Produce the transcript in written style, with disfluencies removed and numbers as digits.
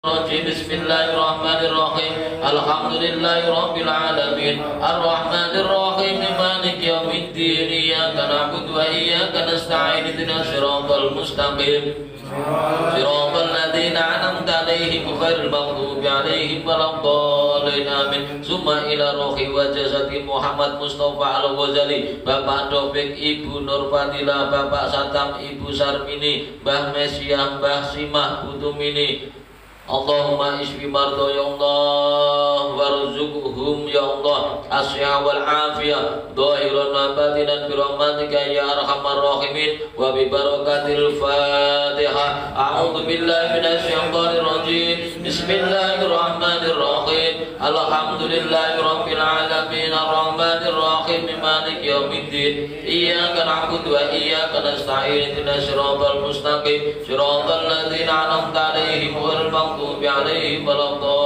Bismillahirrahmanirrahim. Alhamdulillahirabbil alamin. Arrahmanirrahim. Maliki yaumiddin. Iyyaka na'budu wa iyyaka nasta'in. Ihdinas siratal mustaqim. Siratal ladzina an'amta 'alaihim ghairil maghdubi 'alaihim waladdallin. Amin. Summa ila ruhi wa jasadi Muhammad Mustafa Al-Ghazali, Bapak Taufik, Ibu Nur Fadilah, Bapak Satam, Ibu Sarmini, Mbah Mesyah, Mbah Simah Butumini. Allahumma isfi mardo ya Allah, warzuqhum ya Allah asya wal afiyah dhahiran wa batinan bi rahmatika ya arhamar rahimin wa bi barakatil Fatihah. A'udzu billahi minasy syaithanir rajim. Bismillahirrahmanirrahim. Alhamdulillahirabbil alamin. Arrahmanir rahim. Maliki yaumiddin. Iyyaka na'budu wa iyyaka nasta'in. Ihdinas siratal mustaqim. Siratal ladzina an'amta 'alaihim ghairil maghdubi 'alaihim waladdallin.